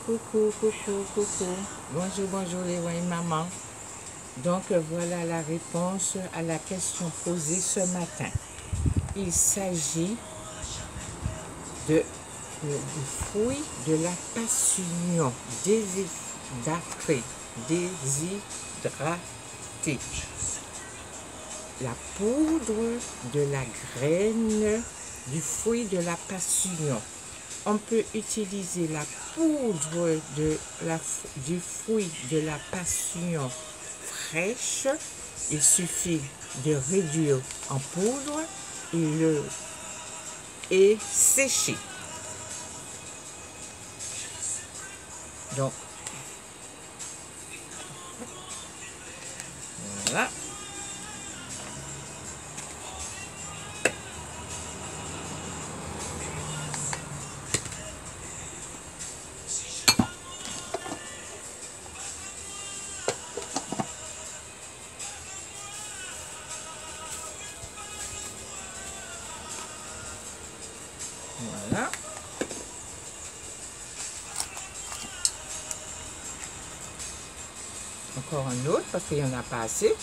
Coucou, coucou, coucou. Bonjour, bonjour les voix et maman. Donc voilà la réponse à la question posée ce matin. Il s'agit du fruit de la passion, déshydraté. La poudre de la graine du fruit de la passion. On peut utiliser la poudre du fruit de la passion fraîche. Il suffit de réduire en poudre et sécher. Donc, voilà. Voilà. Encore un autre parce qu'il n'y en a pas assez.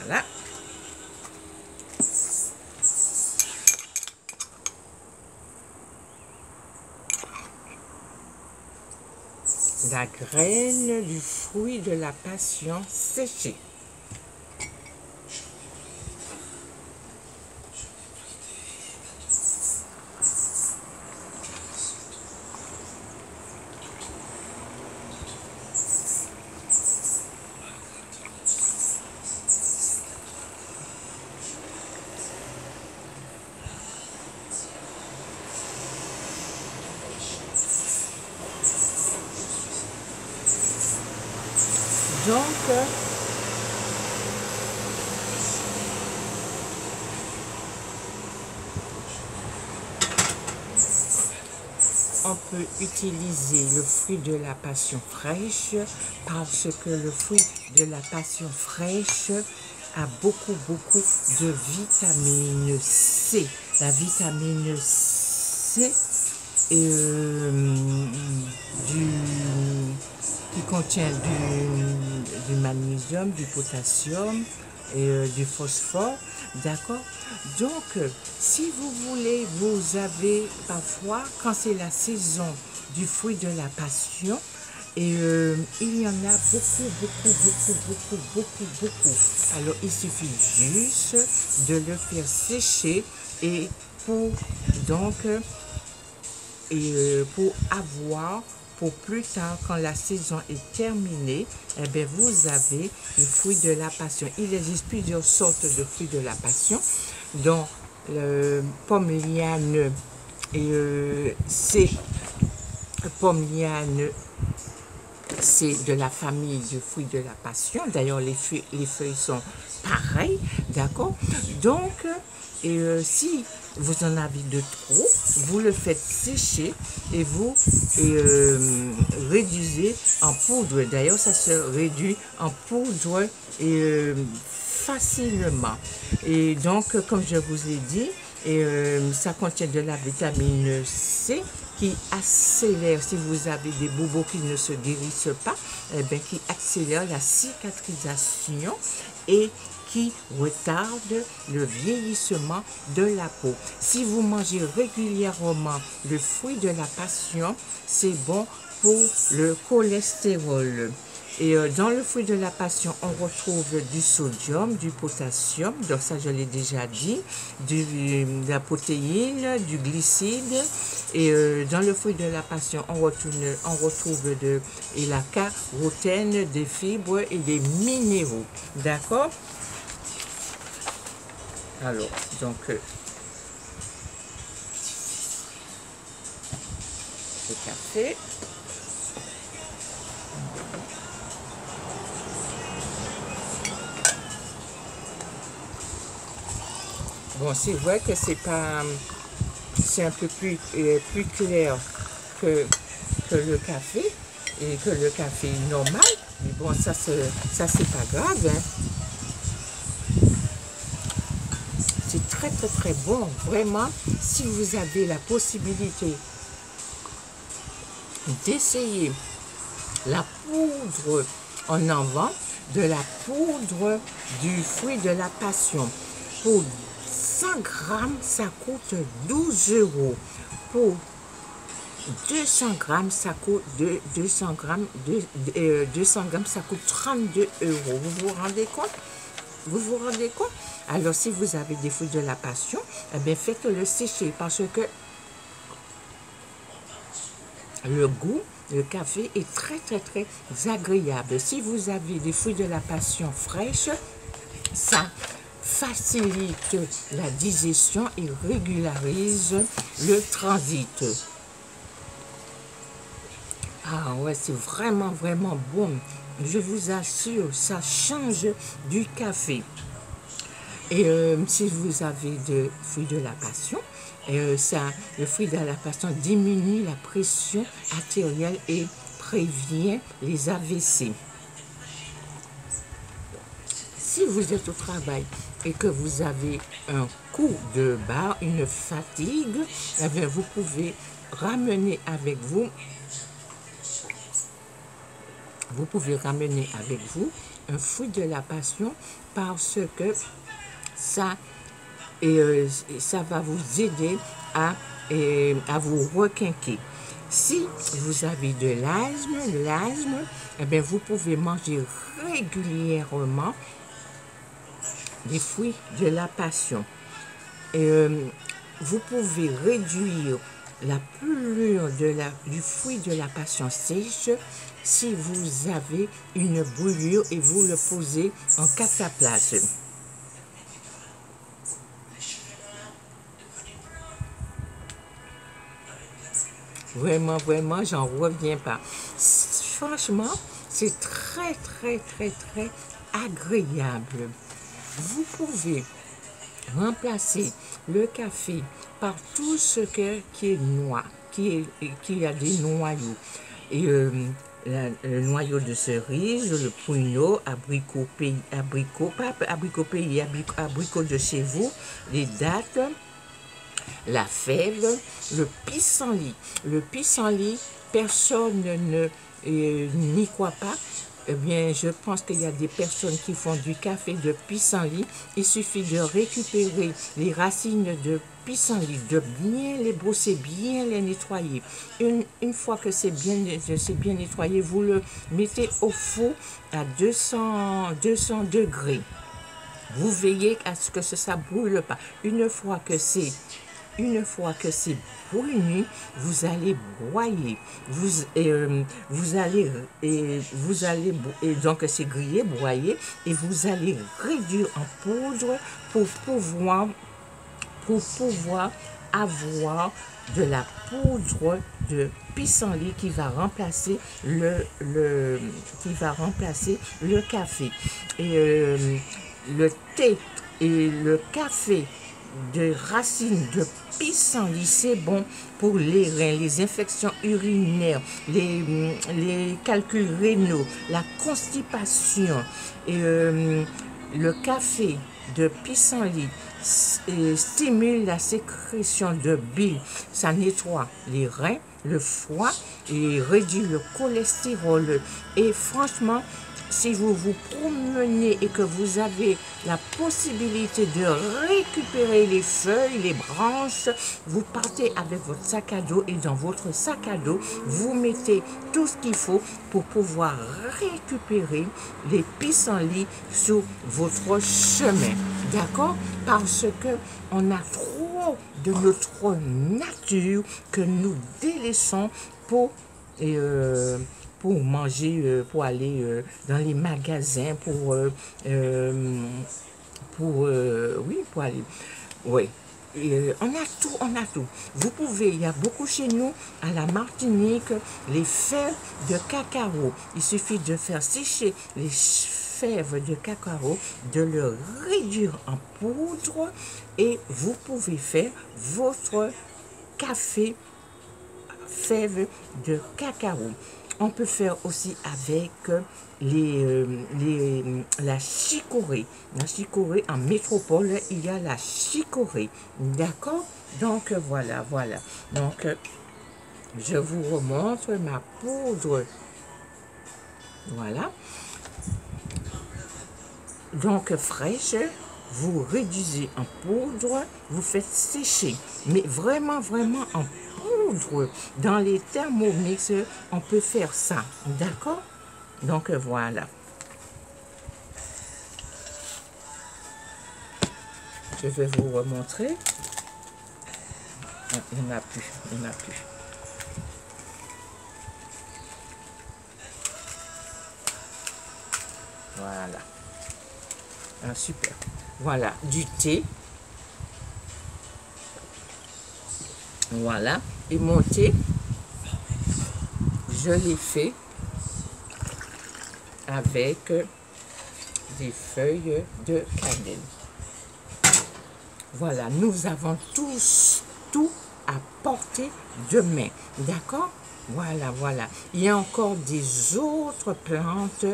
Voilà. La graine du fruit de la passion séchée. Donc, on peut utiliser le fruit de la passion fraîche parce que le fruit de la passion fraîche a beaucoup de vitamine C. La vitamine C qui contient du magnésium, du potassium et du phosphore, d'accord? Donc, si vous voulez, vous avez parfois, quand c'est la saison du fruit de la passion, et il y en a beaucoup. Alors, il suffit juste de le faire sécher et pour plus tard, quand la saison est terminée, eh bien, vous avez le fruit de la passion. Il existe plusieurs sortes de fruits de la passion, dont le pomme liane c'est de la famille de fruits de la passion. D'ailleurs, les feuilles sont pareilles, d'accord? Donc, si vous en avez de trop, vous le faites sécher et vous réduisez en poudre. D'ailleurs, ça se réduit en poudre facilement. Et donc, comme je vous ai dit, ça contient de la vitamine C qui accélère, si vous avez des bobos qui ne se guérissent pas, eh bien, qui accélère la cicatrisation et qui retarde le vieillissement de la peau. Si vous mangez régulièrement le fruit de la passion, c'est bon pour le cholestérol. Et dans le fruit de la passion, on retrouve du sodium, du potassium, donc ça je l'ai déjà dit, de la protéine, du glycide. Et dans le fruit de la passion, on retrouve la carotène, des fibres et des minéraux. D'accord? Alors, donc, le café. Bon, c'est vrai que c'est un peu plus clair que le café et que le café normal. Mais bon, ça c'est pas grave, hein. très très très bon. Vraiment, si vous avez la possibilité d'essayer la poudre, on en vend de la poudre du fruit de la passion. Pour 100 grammes, ça coûte 12 euros. Pour 200 grammes, ça coûte 200 grammes, 200 grammes, ça coûte 32 euros. Vous vous rendez compte? Vous vous rendez compte? Alors, si vous avez des fruits de la passion, eh bien, faites-le sécher parce que le goût, le café est très, très, très agréable. Si vous avez des fruits de la passion fraîches, ça facilite la digestion et régularise le transit. Ah ouais, c'est vraiment, vraiment bon. Je vous assure, ça change du café. Et si vous avez des fruits de la passion, le fruit de la passion diminue la pression artérielle et prévient les AVC. Si vous êtes au travail et que vous avez un coup de barre, une fatigue, eh bien, vous pouvez ramener avec vous. Vous pouvez ramener avec vous un fruit de la passion parce que ça va vous aider à vous requinquer. Si vous avez de l'asthme, eh bien, vous pouvez manger régulièrement des fruits de la passion. Vous pouvez réduire la brûlure du fruit de la passion sèche si vous avez une brûlure et vous le posez en cataplasme. Vraiment, vraiment, j'en reviens pas. Franchement, c'est très, très, très, très agréable. Vous pouvez remplacer le café par tout ce qui est noix, qui a des noyaux. Et le noyau de cerise, le pruneau, abricot de chez vous, les dattes, la fève, le pissenlit. Le pissenlit, personne n'y croit pas. Eh bien, je pense qu'il y a des personnes qui font du café de pissenlit. Il suffit de récupérer les racines de pissenlit, de bien les brosser, bien les nettoyer. Une fois que c'est bien nettoyé, vous le mettez au four à 200 degrés. Vous veillez à ce que ça ne brûle pas. Une fois que c'est bruni, vous allez broyer. Donc c'est grillé, broyé, et vous allez réduire en poudre pour pouvoir avoir de la poudre de pissenlit qui va remplacer le café. Et le thé et le café de racines de pissenlit, c'est bon pour les reins, les infections urinaires, les calculs rénaux, la constipation. Et le café de pissenlit stimule la sécrétion de bile, ça nettoie les reins, le foie et réduit le cholestérol. Et franchement, si vous vous promenez et que vous avez la possibilité de récupérer les feuilles, les branches, vous partez avec votre sac à dos et dans votre sac à dos, vous mettez tout ce qu'il faut pour pouvoir récupérer les pissenlits sur votre chemin. D'accord? Parce que on a trop de notre nature que nous délaissons pour manger, pour aller dans les magasins, pour aller. Oui. On a tout, on a tout. Vous pouvez, il y a beaucoup chez nous, à la Martinique, les fèves de cacao. Il suffit de faire sécher les fèves de cacao, de le réduire en poudre et vous pouvez faire votre café fèves de cacao. On peut faire aussi avec les la chicorée. La chicorée, en métropole, il y a la chicorée. D'accord? Donc, voilà, voilà. Donc, je vous remontre ma poudre. Voilà. Donc, fraîche, vous réduisez en poudre, vous faites sécher. Mais vraiment, vraiment en poudre. Dans les Thermomix, on peut faire ça. D'accord? Donc, voilà. Je vais vous remontrer. Il n'y en a plus, il n'y en a plus. Voilà. Ah, super. Voilà, du thé. Voilà. Et mon thé, je l'ai fait avec des feuilles de cannelle. Voilà, nous avons tous tout à portée de main. D'accord? Voilà, voilà. Il y a encore des autres plantes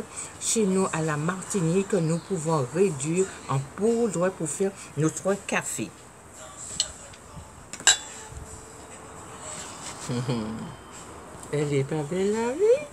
chez nous à la Martinique que nous pouvons réduire en poudre pour faire notre café. Elle est pas belle la vie?